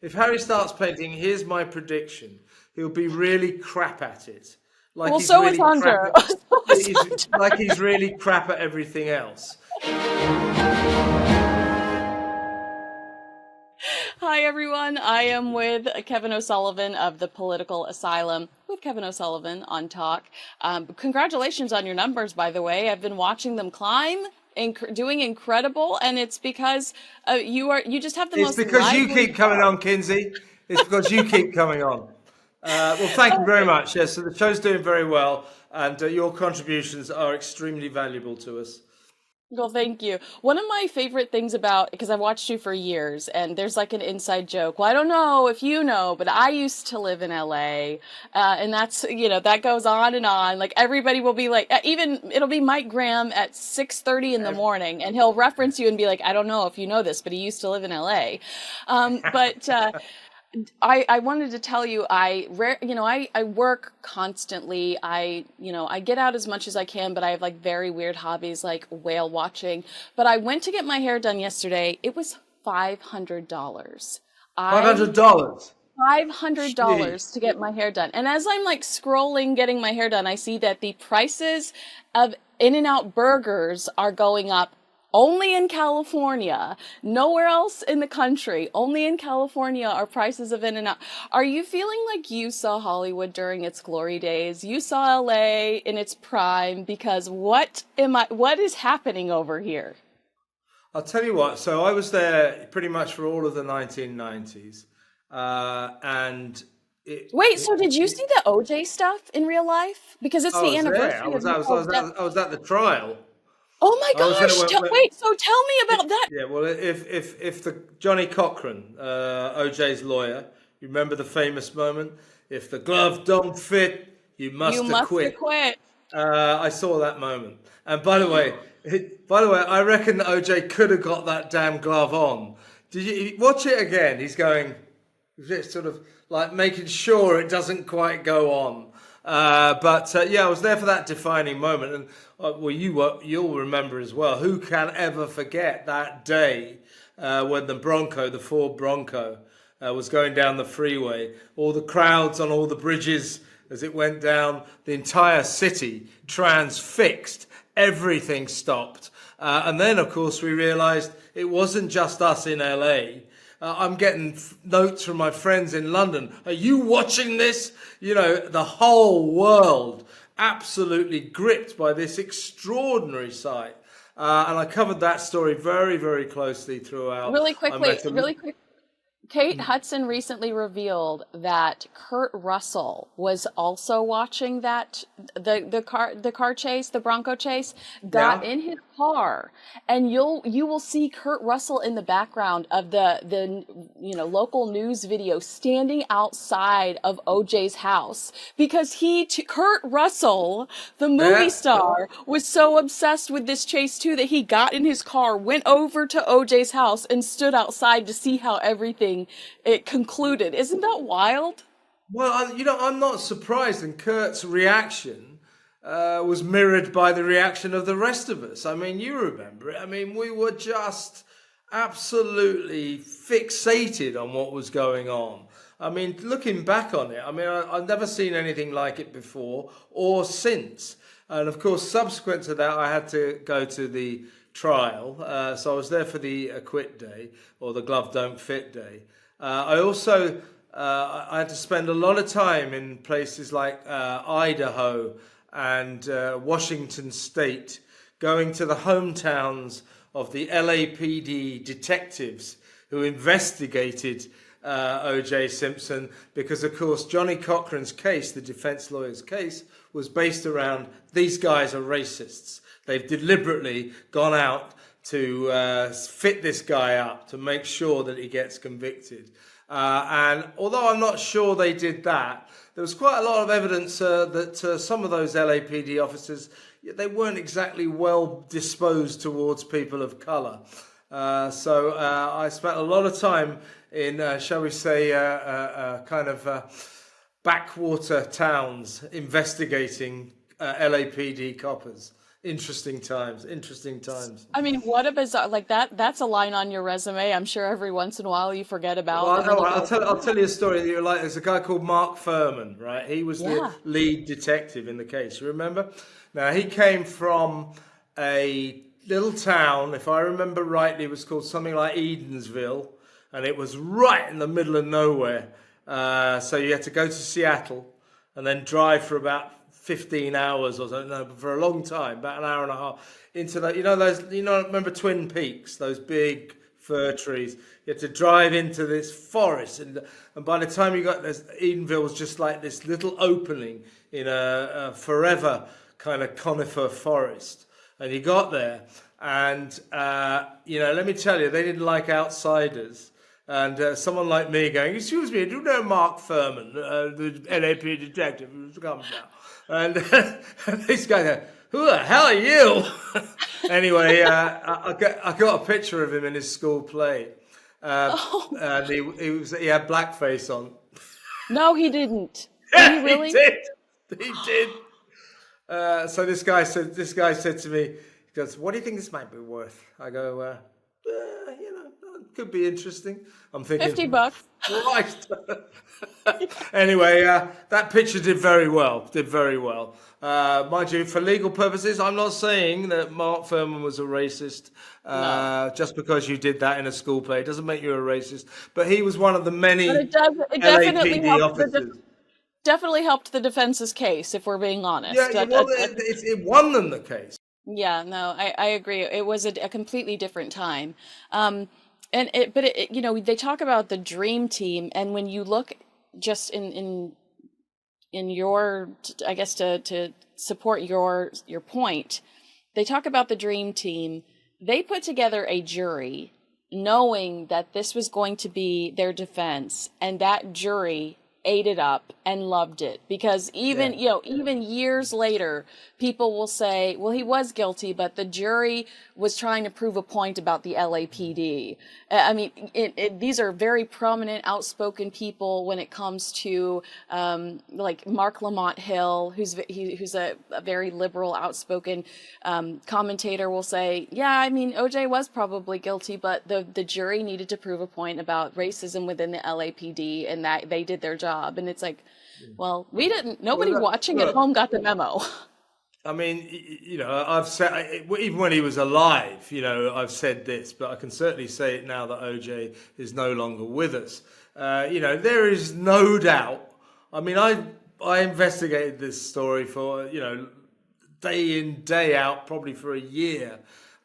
If Harry starts painting, here's my prediction: he'll be really crap at it, like Well, he's so is really crap Hunter. at, So is he's Hunter. like he's really crap at everything else. Hi, everyone. I am with Kevin O'Sullivan of the Political Asylum with Kevin O'Sullivan on Talk. Congratulations on your numbers, by the way. I've been watching them climb, doing incredible, and it's because you just have the It's most because you lively keep coming show. on, Kinsey. It's because you keep coming on. Well, thank you very much. Yes, so the show's doing very well, and your contributions are extremely valuable to us. Well, thank you. One of my favorite things about, because I've watched you for years, and there's like an inside joke. Well, I don't know if you know, but I used to live in LA, and that's, that goes on and on. Like everybody will be like, even it'll be Mike Graham at 6:30 in the morning, and he'll reference you and be like, I don't know if you know this, but he used to live in LA. But I wanted to tell you, I work constantly. I get out as much as I can, but I have like very weird hobbies like whale watching. But I went to get my hair done yesterday. It was $500. Five I hundred dollars. Gee. $500 to get my hair done. And as I'm like scrolling getting my hair done, I see that the prices of In-N-Out burgers are going up only in California, nowhere else in the country. Only in California are prices of In-N-Out. Are you feeling like you saw Hollywood during its glory days? You saw LA in its prime because what is happening over here? I'll tell you what. So I was there pretty much for all of the 1990s, and it, Wait, it, so did you see the OJ stuff in real life? Because it's I the was there. anniversary of Nicole's death. I was at the trial. Oh my I was there gosh! Wait, so tell me about that. yeah. Well, if the Johnny Cochran, OJ's lawyer, you remember the famous moment? If the glove don't fit, you You must must acquit. acquit. I saw that moment. And by the way, I reckon that OJ could have got that damn glove on. Did you watch it again? He's going, just sort of like making sure it doesn't quite go on. But yeah, I was there for that defining moment, and well, you'll remember as well. Who can ever forget that day when the Ford Bronco, was going down the freeway? All the crowds on all the bridges as it went down, the entire city transfixed, everything stopped. And then, of course, we realised it wasn't just us in LA. I'm getting notes from my friends in London. Are you watching this? You know, the whole world absolutely gripped by this extraordinary sight. And I covered that story very, very closely throughout. Really I quickly, met really quick. Kate Hudson recently revealed that Kurt Russell was also watching the car chase, the Bronco chase, got yeah. in his car, and you will see Kurt Russell in the background of the local news video standing outside of OJ's house because Kurt Russell, the movie Yeah. star, was so obsessed with this chase too that he got in his car, went over to OJ's house, and stood outside to see how everything it concluded. Isn't that wild? Well, I'm not surprised, and Kurt's reaction was mirrored by the reaction of the rest of us. I mean, you remember it. I mean, we were just absolutely fixated on what was going on. I mean, looking back on it, I mean, I've never seen anything like it before or since. And of course, subsequent to that, I had to go to the trial. So I was there for the acquit day or the glove don't fit day. I also I had to spend a lot of time in places like Idaho and Washington State, going to the hometowns of the LAPD detectives who investigated OJ Simpson, because of course Johnny Cochran's case, the defense lawyer's case, was based around these guys are racists. They've deliberately gone out to fit this guy up to make sure that he gets convicted. And although I'm not sure they did that, there was quite a lot of evidence that some of those LAPD officers, they weren't exactly well disposed towards people of colour. So I spent a lot of time in, shall we say, kind of backwater towns investigating LAPD coppers. Interesting times. Interesting times. I mean, what a bizarre, like that's a line on your resume. I'm sure every once in a while you forget about, Well, and then you I'll go, tell you a story that you like. There's a guy called Mark Fuhrman, right? He was the yeah. lead detective in the case. You remember? Now he came from a little town, if I remember rightly, it was called something like Edensville, and it was right in the middle of nowhere. So you had to go to Seattle and then drive for about 15 hours or something, no, but for a long time, about an hour and a half, into that, remember Twin Peaks, those big fir trees. You had to drive into this forest, and by the time you got there, Edenville was just like this little opening in a forever kind of conifer forest. And you got there, and let me tell you, they didn't like outsiders. And someone like me going, "Excuse me, do you know Mark Fuhrman, the LAP detective who's come now?" And, and this guy go, "Who the hell are you?" Anyway, I got a picture of him in his school play, Oh, and he had blackface on. no, he didn't. Did he He really? did. He did. So this guy said to me, he goes, "What do you think this might be worth?" I go, could be interesting. I'm thinking, $50. Christ. Anyway, that picture did very well. Mind you, for legal purposes, I'm not saying that Mark Fuhrman was a racist. No. Just because you did that in a school play doesn't make you a racist. But he was one of the But many it definitely LAPD helped officers. definitely helped the defense's case, if we're being Yeah, honest. well, it won them the case. Yeah, no, I agree. It was a completely different time. They talk about the dream team, and when you look just in your, I guess to support your point, they talk about the dream team. They put together a jury knowing that this was going to be their defense, and that jury ate it up and loved it, because Yeah. even years later people will say, well, he was guilty, but the jury was trying to prove a point about the LAPD. I mean, these are very prominent, outspoken people when it comes to like Mark Lamont Hill, who's a very liberal, outspoken commentator, will say, yeah, I mean, OJ was probably guilty, but the jury needed to prove a point about racism within the LAPD, and that they did their job. And it's like, well, we didn't. Well, Nobody watching at home got the memo. I mean, I've said, even when he was alive, I've said this, but I can certainly say it now that OJ is no longer with us. There is no doubt. I mean, I investigated this story for, day in, day out, probably for a year,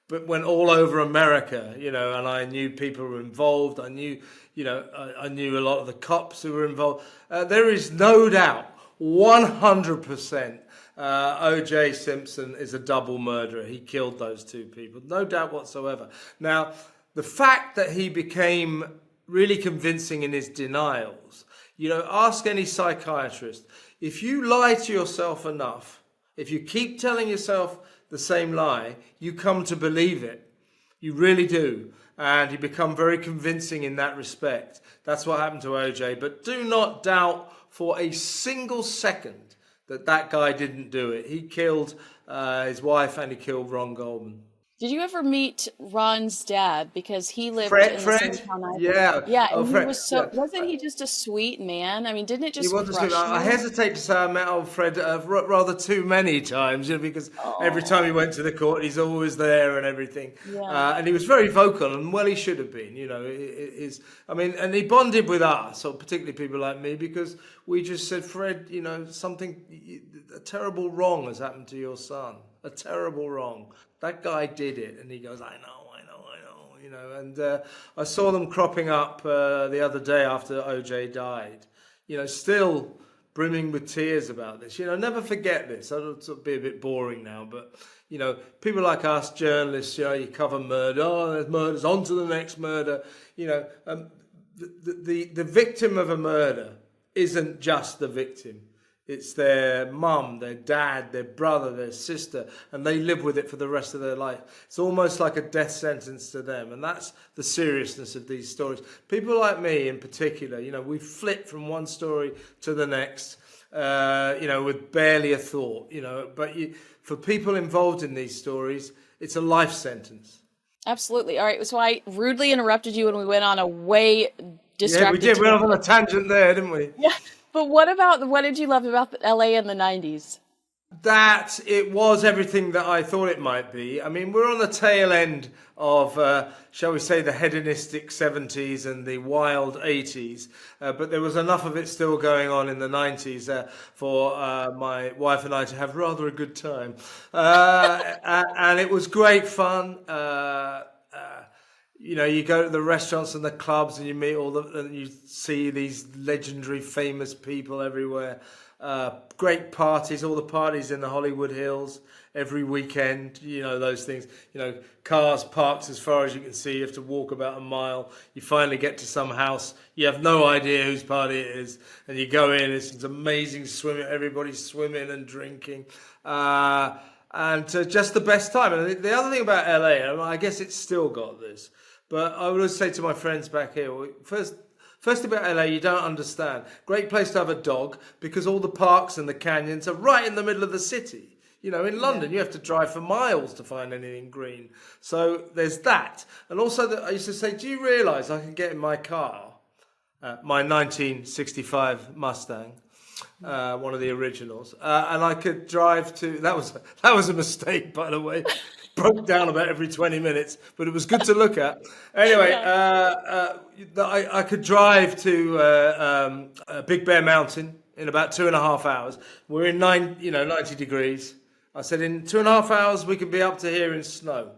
but went all over America, and I knew people were involved. I knew, I knew a lot of the cops who were involved. There is no doubt, 100%. OJ Simpson is a double murderer. He killed those two people. No doubt whatsoever. Now, the fact that he became really convincing in his denials, ask any psychiatrist. If you lie to yourself enough, if you keep telling yourself the same lie, you come to believe it. You really do. And you become very convincing in that respect. That's what happened to OJ. But do not doubt for a single second that guy didn't do it. He killed his wife, and he killed Ron Goldman. Did you ever meet Ron's dad? Because he lived Fred, in the same town I did. yeah. Yeah, Oh, and he Fred, was yeah. wasn't he just a sweet man? I mean, didn't it He just was a crush student. I you? hesitate to say I met old Fred rather too many times, because every time he Oh, went to the court, he's always there and everything. yeah. And he was very vocal, and well, he should have been. And he bonded with us, or particularly people like me, because we just said, Fred, a terrible wrong has happened to your son. A terrible wrong. That guy did it, and he goes, I know. And I saw them cropping up the other day after OJ died. Still brimming with tears about this. Never forget this. It'll sort of be a bit boring now, but people like us, journalists, you cover murder. Oh, there's murders. On to the next murder. The victim of a murder isn't just the victim. It's their mum, their dad, their brother, their sister, and they live with it for the rest of their life. It's almost like a death sentence to them, and that's the seriousness of these stories. People like me in particular, we flip from one story to the next, with barely a thought, but for people involved in these stories, it's a life sentence. Absolutely. All right. So I rudely interrupted you when we went on a way Yeah, we distracted did. We went off on a tangent. tangent there, didn't we? Yeah. But what did you love about LA in the 90s? That it was everything that I thought it might be. I mean, we're on the tail end of, shall we say, the hedonistic 70s and the wild 80s, but there was enough of it still going on in the 90s for my wife and I to have rather a good time. And it was great fun. You know, you go to the restaurants and the clubs and you meet and you see these legendary famous people everywhere. Great parties, all the parties in the Hollywood Hills every weekend, you know, those things, you know, cars parked as far as you can see, you have to walk about a mile, you finally get to some house, you have no idea whose party it is, and you go in, it's amazing swimming, everybody's swimming and drinking, and just the best time. And the other thing about LA, I guess it's still got this, but I would always say to my friends back here, First about LA, you don't understand. Great place to have a dog because all the parks and the canyons are right in the middle of the city. You know, in London, you have to drive for miles to find anything green. So there's that. And also, I used to say, do you realise I can get in my car, my 1965 Mustang, one of the originals, and I could drive to. That was a mistake, by the way. Broke down about every 20 minutes, but it was good to look at. Anyway, I could drive to Big Bear Mountain in about 2.5 hours. We're in 90 degrees. I said, in 2.5 hours, we could be up to here in snow. And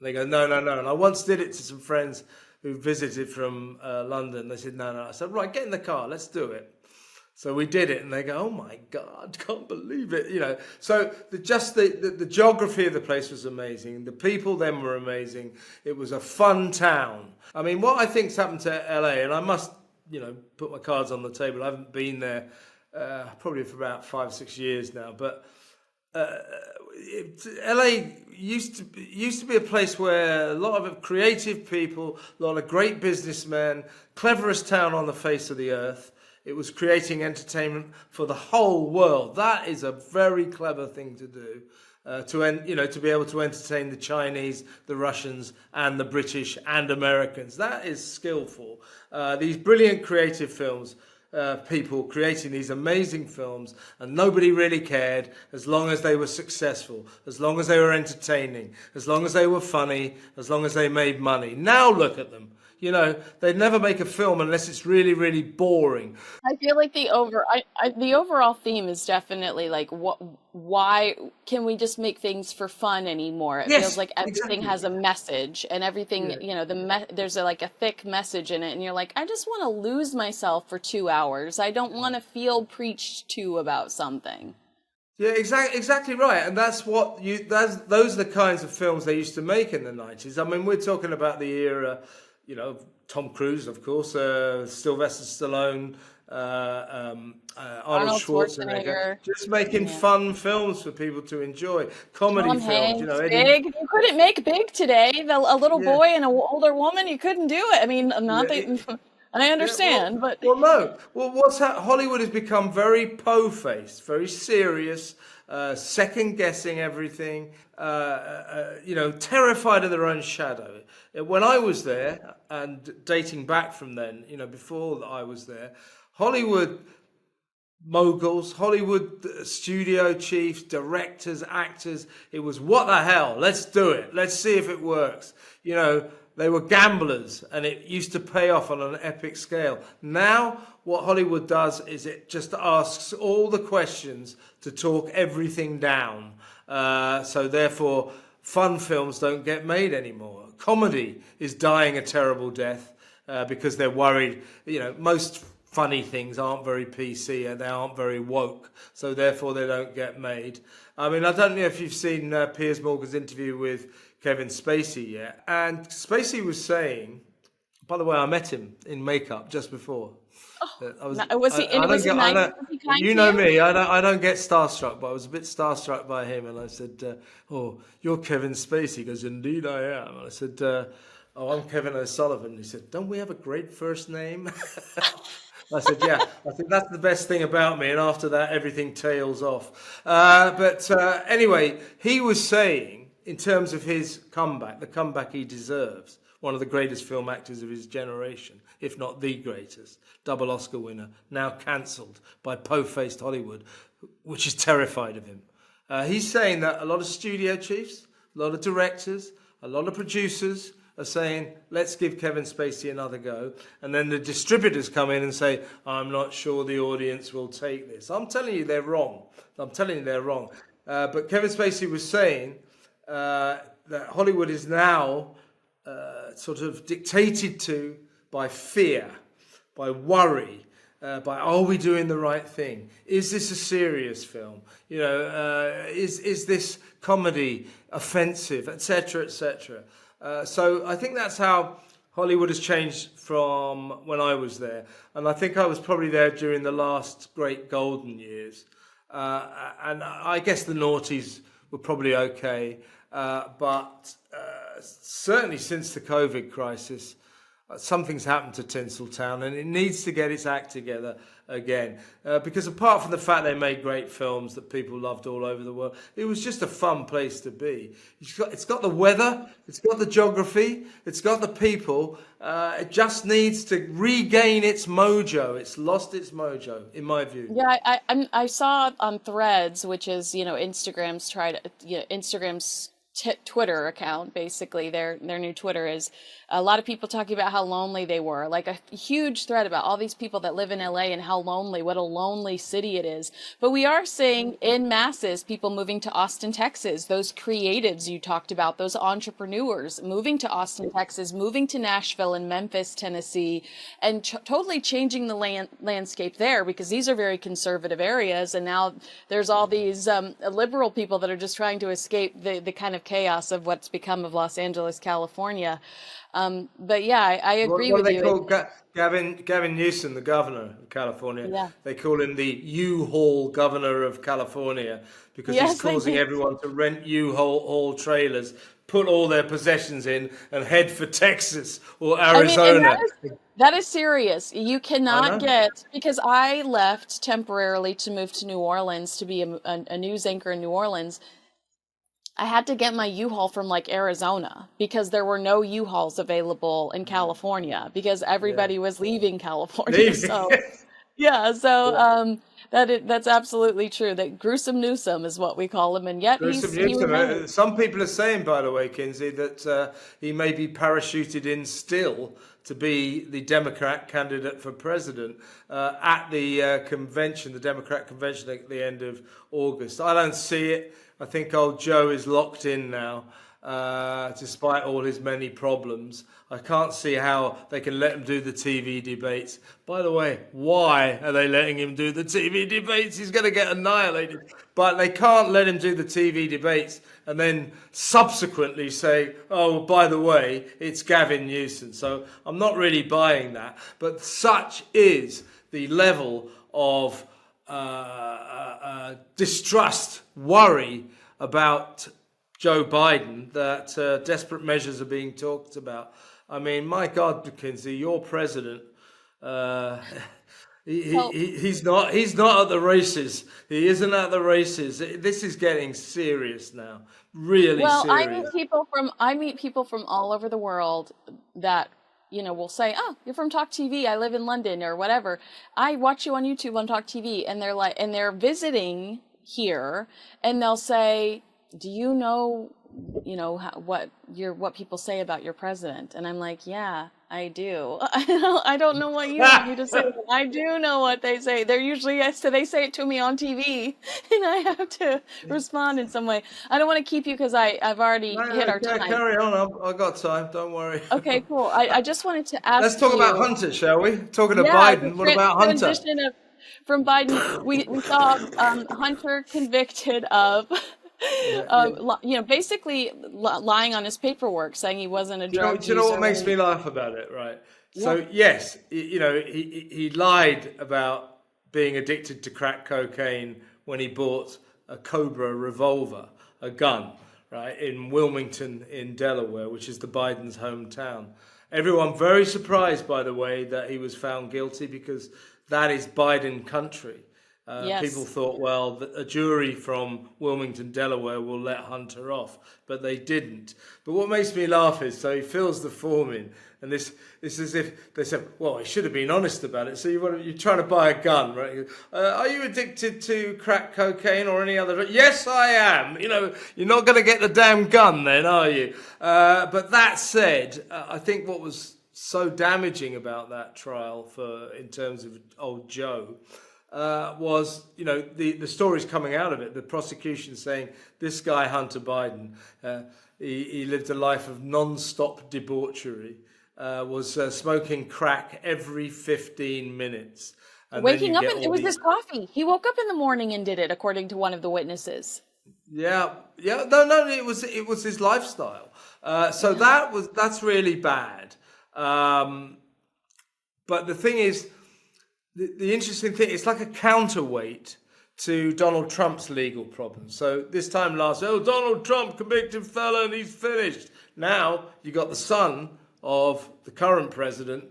they go, no. And I once did it to some friends who visited from London. They said, no. I said, right, get in the car, let's do it. So we did it, and they go, "Oh my God, can't believe it!" You know. So the geography of the place was amazing. The people then were amazing. It was a fun town. I mean, what I think's happened to LA, and I must, put my cards on the table. I haven't been there probably for about 5-6 years now, but LA used to be a place where a lot of creative people, a lot of great businessmen, cleverest town on the face of the earth. It was creating entertainment for the whole world. That is a very clever thing to do, to be able to entertain the Chinese, the Russians, and the British and Americans. That is skillful. These brilliant creative films, people creating these amazing films, and nobody really cared as long as they were successful, as long as they were entertaining, as long as they were funny, as long as they made money. Now look at them. They'd never make a film unless it's really, really boring. I feel like the overall theme is definitely like, why can we just make things for fun anymore? It feels like everything has a message, and everything, there's a thick message in it, and you're like, I just want to lose myself for 2 hours. I don't want to feel preached to about something. Yeah, exactly right, and those are the kinds of films they used to make in the 90s. I mean, we're talking about the era. Tom Cruise, of course, Sylvester Stallone, Arnold Schwarzenegger, just making fun films for people to enjoy. Comedy Tom films, Hanks, Big. You couldn't make Big today. A little boy and an older woman, you couldn't do it. I mean, I understand, but... Well, no. Well, Hollywood has become very po-faced, very serious, second-guessing everything, terrified of their own shadow. When I was there, and dating back from then, before I was there, Hollywood moguls, Hollywood studio chiefs, directors, actors, it was, what the hell, let's do it. Let's see if it works. They were gamblers, and it used to pay off on an epic scale. Now, what Hollywood does is it just asks all the questions to talk everything down. So therefore, fun films don't get made anymore. Comedy is dying a terrible death because they're worried. Most funny things aren't very PC and they aren't very woke, so therefore they don't get made. I mean, I don't know if you've seen Piers Morgan's interview with Kevin Spacey yet, and Spacey was saying, by the way, I met him in makeup just before. Was he nice? You know me, I don't get starstruck, but I was a bit starstruck by him, and I said, "Oh, you're Kevin Spacey." He goes, "Indeed, I am." And I said, "Oh, I'm Kevin O'Sullivan." He said, "Don't we have a great first name?" I said, yeah, I think that's the best thing about me. And after that, everything tails off. Anyway, he was saying, in terms of his comeback, the comeback he deserves, one of the greatest film actors of his generation, if not the greatest, double Oscar winner, now cancelled by po-faced Hollywood, which is terrified of him. He's saying that a lot of studio chiefs, a lot of directors, a lot of producers are saying, let's give Kevin Spacey another go. And then the distributors come in and say, I'm not sure the audience will take this. I'm telling you, they're wrong. But Kevin Spacey was saying that Hollywood is now sort of dictated to by fear, by worry, by are we doing the right thing? Is this a serious film? Is this comedy offensive, etc., etc. So I think that's how Hollywood has changed from when I was there. And I think I was probably there during the last great golden years. And I guess the noughties were probably okay. But certainly since the COVID crisis, something's happened to Tinseltown, and it needs to get its act together again. Because apart from the fact they made great films that people loved all over the world, it was just a fun place to be. It's got the weather, it's got the geography, it's got the people. It just needs to regain its mojo. It's lost its mojo, in my view. Yeah, I saw on Threads, which is Instagram's Twitter account, basically their new Twitter, is a lot of people talking about how lonely they were, like a huge thread about all these people that live in LA and how lonely, what a lonely city it is. But we are seeing in masses people moving to Austin, Texas, those creatives you talked about, those entrepreneurs moving to Austin, Texas, moving to Nashville and Memphis, Tennessee, and totally changing the landscape there, because these are very conservative areas, and now there's all these liberal people that are just trying to escape the kind of chaos of what's become of Los Angeles, California. But yeah, I agree What with do they you. call Gavin Newsom, the governor of California? Yeah. They call him the U-Haul governor of California because Yes, he's they causing do. everyone to rent U-Haul trailers, put all their possessions in, and head for Texas or I mean, and Arizona. that is serious. You I cannot know. get, because I left temporarily to move to New Orleans to be a news anchor in New Orleans. I had to get my U-Haul from like Arizona because there were no U-Hauls available in California because Yeah. everybody was leaving California. Leaving. So yeah, so Yeah. that's absolutely true. That gruesome Newsom is what we call him, and yet Gruesome he Newsom. remains. Some people are saying, by the way, Kinsey, that he may be parachuted in still to be the Democrat candidate for president at the convention, the Democrat convention at the end of August. I don't see it. I think old Joe is locked in now, despite all his many problems. I can't see how they can let him do the TV debates. By the way, why are they letting him do the TV debates? He's going to get annihilated. But they can't let him do the TV debates and then subsequently say, oh, by the way, it's Gavin Newsom. So I'm not really buying that. But such is the level of distrust, worry about Joe Biden that desperate measures are being talked about. I mean, my God, Kinsey, your president, Well, he's not at the races. He isn't at the races. This is getting serious now, really Well, serious. I meet people from all over the world that, will say, "Oh, you're from Talk TV. I live in London," or whatever. I watch you on YouTube on Talk TV, and they're visiting here, and they'll say, "Do you know, what people say about your president?" And I'm like, "Yeah, I do." I don't know what you want me to say, but I do know what they say. They're usually, so they say it to me on TV, and I have to respond in some way. I don't want to keep you because I've already No, hit no, our time. carry on. I've got time. Don't worry. Okay, cool. I just wanted to Let's ask talk about you, Hunter, shall we? Talking to yeah, the Biden. What about Hunter? transition from Biden. We saw Hunter convicted of, Yeah, yeah. basically lying on his paperwork, saying he wasn't a drug Do you know what user. makes me laugh about it, right? Yeah. So yes, he lied about being addicted to crack cocaine when he bought a Cobra revolver, a gun, right, in Wilmington in Delaware, which is the Biden's hometown. Everyone very surprised, by the way, that he was found guilty, because that is Biden country. People Yes. thought, well, a jury from Wilmington, Delaware will let Hunter off, but they didn't. But what makes me laugh is, so he fills the form in, and this is as if they said, well, he should have been honest about it. So you're trying to buy a gun, right? Are you addicted to crack cocaine or any other? Yes, I am. You're not going to get the damn gun then, are you? But that said, I think what was so damaging about that trial in terms of old Joe, was, the stories coming out of it, the prosecution saying this guy, Hunter Biden, he lived a life of non-stop debauchery, was smoking crack every 15 minutes. And Waking up, it was his coffee. He woke up in the morning and did it, according to one of the witnesses. Yeah, no, it was his lifestyle. So that's really bad. But the thing is, the interesting thing, it's like a counterweight to Donald Trump's legal problems. So this time last, Donald Trump, convicted felon, he's finished. Now you got the son of the current president,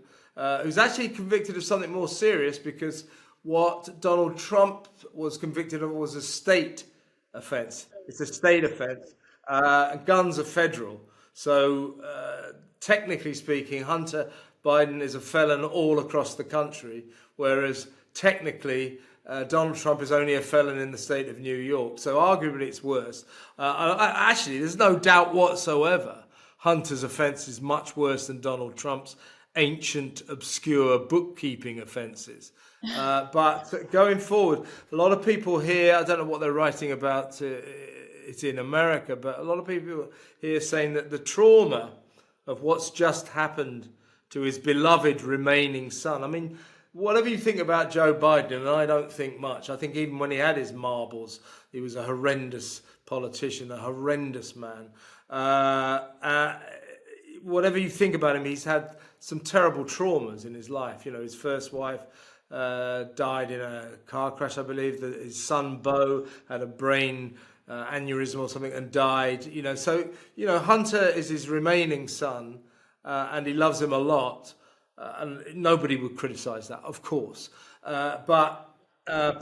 who's actually convicted of something more serious, because what Donald Trump was convicted of was a state offense. It's a state offense. Guns are federal. So technically speaking, Hunter Biden is a felon all across the country, whereas technically Donald Trump is only a felon in the state of New York. So arguably it's worse. Actually, there's no doubt whatsoever Hunter's offence is much worse than Donald Trump's ancient, obscure bookkeeping offences. But going forward, a lot of people here, I don't know what they're writing about it in America, but a lot of people here saying that the trauma of what's just happened to his beloved remaining son. I mean, whatever you think about Joe Biden, and I don't think much, I think even when he had his marbles, he was a horrendous politician, a horrendous man. Whatever you think about him, he's had some terrible traumas in his life. His first wife died in a car crash, I believe. His son, Beau, had a brain aneurysm or something and died. So Hunter is his remaining son, and he loves him a lot. And nobody would criticize that, of course. But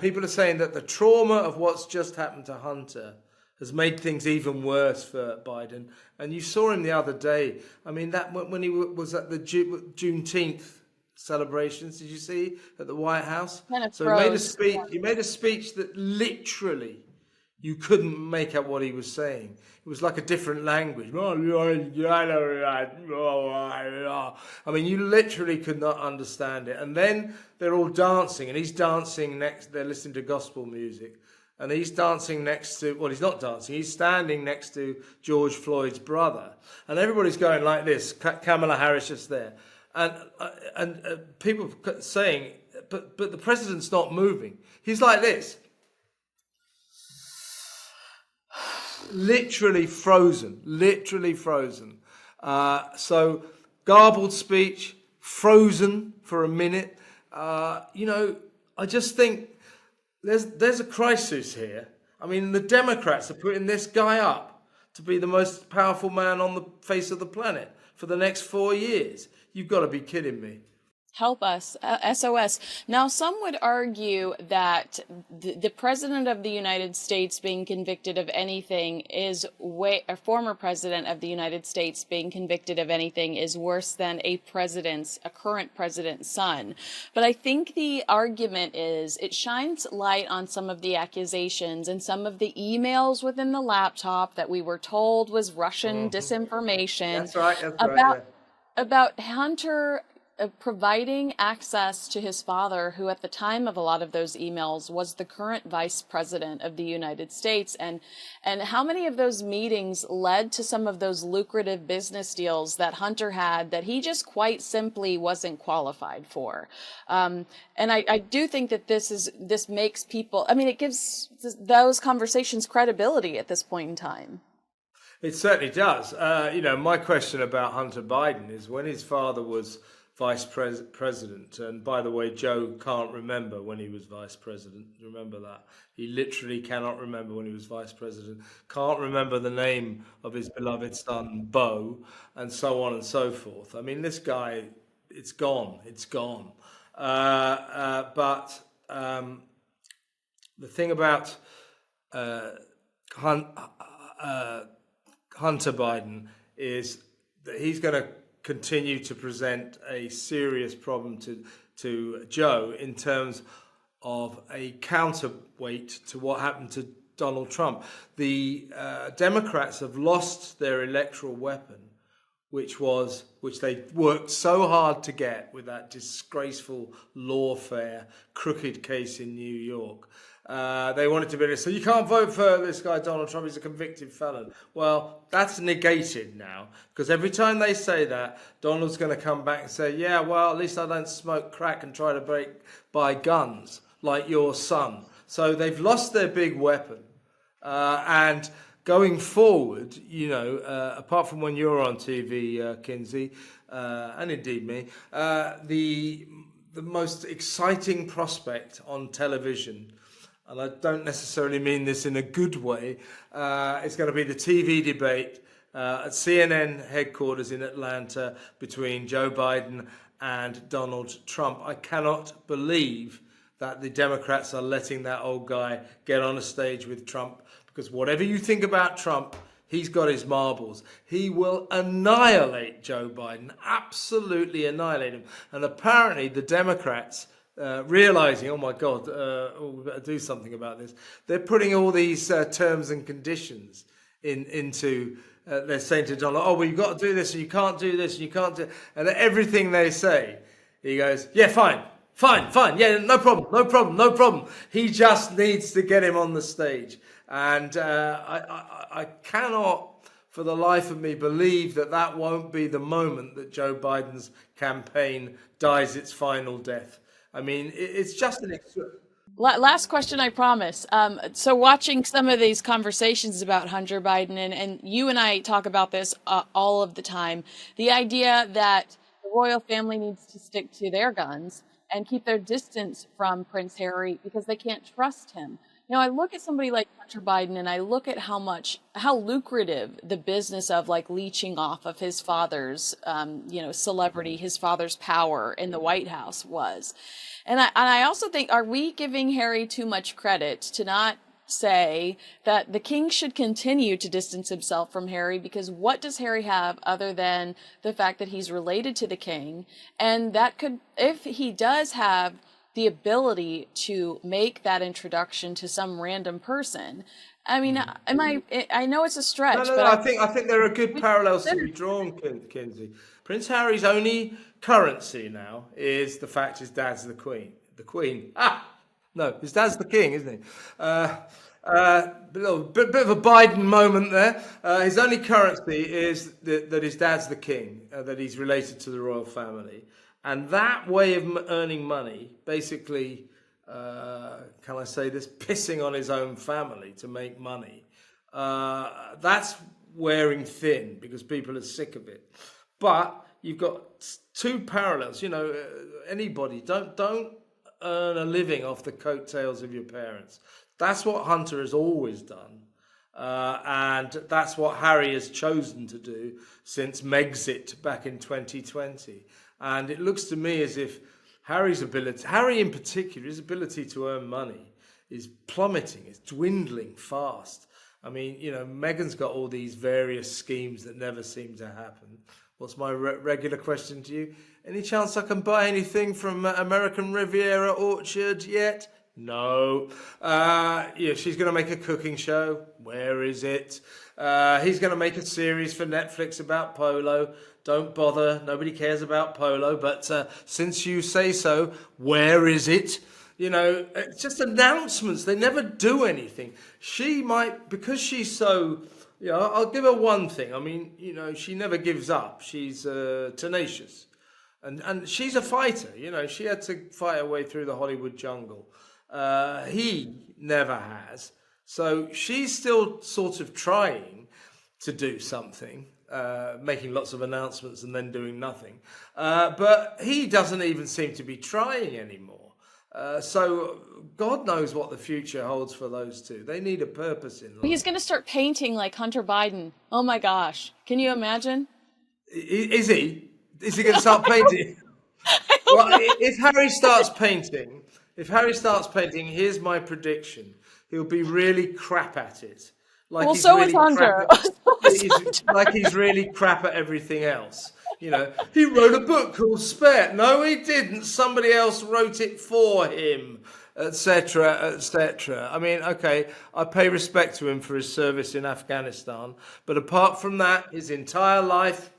people are saying that the trauma of what's just happened to Hunter has made things even worse for Biden. And you saw him the other day. I mean, that when he was at the Juneteenth celebrations, did you see, at the White House? Kind of So he made a speech. He made a speech that literally you couldn't make out what he was saying. It was like a different language. I mean, you literally could not understand it. And then they're all dancing, and he's dancing next. They're listening to gospel music, and he's dancing next to. Well, he's not dancing. He's standing next to George Floyd's brother, and everybody's going like this. Kamala Harris just there, and people saying, but the president's not moving. He's like this. Literally frozen. So garbled speech, frozen for a minute. I just think there's a crisis here. I mean, the Democrats are putting this guy up to be the most powerful man on the face of the planet for the next 4 years. You've got to be kidding me. Help us, SOS. Now, some would argue that the president of the United States being convicted of anything is a former president of the United States being convicted of anything is worse than a current president's son. But I think the argument is it shines light on some of the accusations and some of the emails within the laptop that we were told was Russian disinformation. That's right. About Hunter providing access to his father, who at the time of a lot of those emails was the current vice president of the United States, and how many of those meetings led to some of those lucrative business deals that Hunter had that he just quite simply wasn't qualified for. And I do think that this makes people, I mean, it gives those conversations credibility at this point in time. It certainly does. My question about Hunter Biden is when his father was president. And by the way, Joe can't remember when he was vice president. Remember that. He literally cannot remember when he was vice president. Can't remember the name of his beloved son, Beau, and so on and so forth. I mean, this guy, it's gone. It's gone. But the thing about Hunter Biden is that he's going to continue to present a serious problem to Joe in terms of a counterweight to what happened to Donald Trump. The Democrats have lost their electoral weapon, which they worked so hard to get with that disgraceful lawfare, crooked case in New York. They wanted to be able to say, you can't vote for this guy, Donald Trump, he's a convicted felon. Well, that's negated now, because every time they say that, Donald's going to come back and say, yeah, well, at least I don't smoke crack and try to buy guns like your son. So they've lost their big weapon. And going forward, apart from when you're on TV, Kinsey, and indeed me, the most exciting prospect on television, and I don't necessarily mean this in a good way, it's going to be the TV debate at CNN headquarters in Atlanta between Joe Biden and Donald Trump. I cannot believe that the Democrats are letting that old guy get on a stage with Trump, because whatever you think about Trump, he's got his marbles. He will annihilate Joe Biden, absolutely annihilate him. And apparently the Democrats, realizing, oh my God, we better do something about this, they're putting all these terms and conditions into, they're saying to Donald, oh, well, you've got to do this, and you can't do this, and you can't do, and everything they say, he goes, yeah, fine, yeah, no problem. He just needs to get him on the stage. And I cannot, for the life of me, believe that won't be the moment that Joe Biden's campaign dies its final death. I mean, it's just an Last question, I promise. So watching some of these conversations about Hunter Biden, and you and I talk about this all of the time, the idea that the royal family needs to stick to their guns and keep their distance from Prince Harry because they can't trust him. I look at somebody like Hunter Biden, and I look at how lucrative the business of like leeching off of his father's, celebrity, his father's power in the White House was. And I also think, are we giving Harry too much credit to not say that the king should continue to distance himself from Harry? Because what does Harry have other than the fact that he's related to the king? And that could, if he does have the ability to make that introduction to some random person. I mean, I know it's a stretch. No, I think there are good parallels to be drawn, Kinsey. Prince Harry's only currency now is the fact his dad's the Queen. The Queen. No, his dad's the king, isn't he? Bit of a Biden moment there. His only currency is that his dad's the king, that he's related to the royal family. And that way of earning money, basically, can I say this, pissing on his own family to make money, that's wearing thin because people are sick of it. But you've got two parallels. Anybody, don't earn a living off the coattails of your parents. That's what Hunter has always done. And that's what Harry has chosen to do since Megxit back in 2020. And it looks to me as if Harry in particular, his ability to earn money is plummeting, it's dwindling fast. I mean, Meghan's got all these various schemes that never seem to happen. What's my regular question to you? Any chance I can buy anything from American Riviera Orchard yet? No. She's going to make a cooking show. Where is it? He's going to make a series for Netflix about polo. Don't bother. Nobody cares about polo. But since you say so, where is it? It's just announcements. They never do anything. She might, because she's so, I'll give her one thing. I mean, she never gives up. She's tenacious. And she's a fighter. She had to fight her way through the Hollywood jungle. He never has. So she's still sort of trying to do something. making lots of announcements and then doing nothing. But he doesn't even seem to be trying anymore. So God knows what the future holds for those two. They need a purpose in life. He's going to start painting like Hunter Biden. Oh my gosh. Can you imagine? Is he? Is he going to start painting? Well, if Harry starts painting, here's my prediction. He'll be really crap at it. Like Well, he's so really is Hunter. like he's really crap at everything else. You know, he wrote a book called Spare. No, he didn't. Somebody else wrote it for him, etc., etc. I mean, okay, I pay respect to him for his service in Afghanistan, but apart from that, his entire life,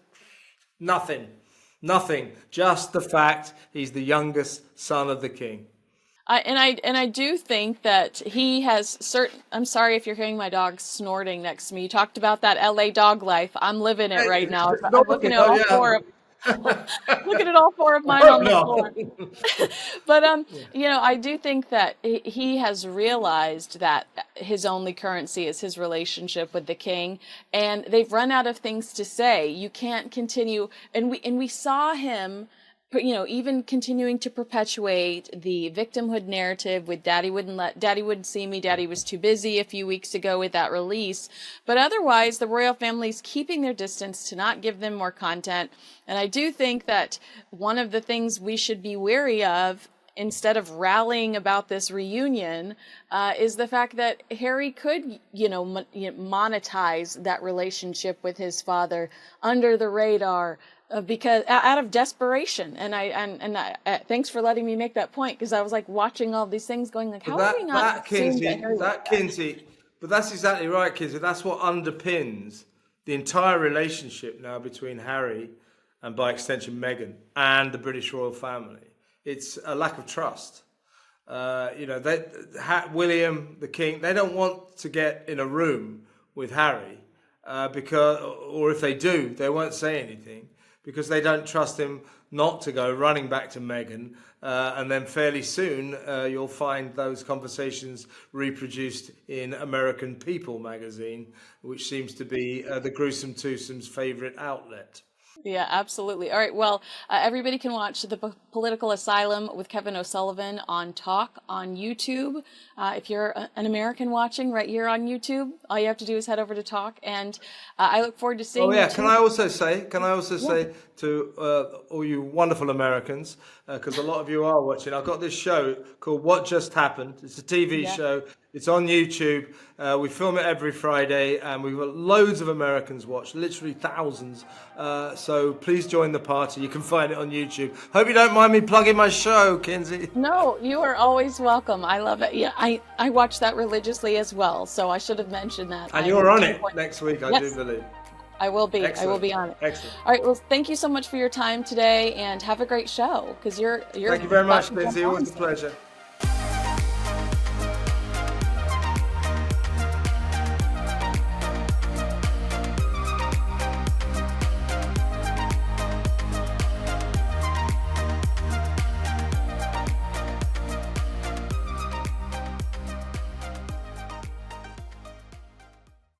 nothing. Nothing. Just the fact he's the youngest son of the king. I do think that he has certain. I'm sorry if you're hearing my dog snorting next to me. You talked about that LA dog life. I'm living it right now. I'm looking at all four of looking at all four of mine on the floor. But you know, I do think that he has realized that his only currency is his relationship with the king, and they've run out of things to say. You can't continue, and we saw him, you know, even continuing to perpetuate the victimhood narrative with daddy wouldn't see me, daddy was too busy a few weeks ago with that release. But otherwise, the royal family's keeping their distance to not give them more content. And I do think that one of the things we should be wary of, instead of rallying about this reunion, is the fact that Harry could, you know, monetize that relationship with his father under the radar, because out of desperation. And I thanks for letting me make that point, because I was like watching all these things going like, how are we not seeing that Kinsey, but that's exactly right, Kinsey. That's what underpins the entire relationship now between Harry and, by extension, Meghan and the British royal family. It's a lack of trust. You know, William, the king, they don't want to get in a room with Harry because, or if they do, they won't say anything, because they don't trust him not to go running back to Meghan. And then fairly soon, you'll find those conversations reproduced in American People magazine, which seems to be the Gruesome Twosome's favorite outlet. Yeah, absolutely. All right. Well, everybody can watch The Political Asylum with Kevin O'Sullivan on Talk on YouTube. If you're an American watching right here on YouTube, all you have to do is head over to Talk. And I look forward to seeing you. Oh, yeah. Can I also say to all you wonderful Americans, because a lot of you are watching, I've got this show called What Just Happened. It's a TV show. It's on YouTube. We film it every Friday, and we've got loads of Americans watch, literally thousands. So please join the party. You can find it on YouTube. Hope you don't mind me plugging my show, Kinsey. No, you are always welcome. I love it. Yeah, I watch that religiously as well, so I should have mentioned that. And you're on it next week, I do believe. I will be. Excellent. I will be on it. Excellent. All right. Well, thank you so much for your time today, and have a great show, because you're. Thank you very much, Kinsey. Always a pleasure.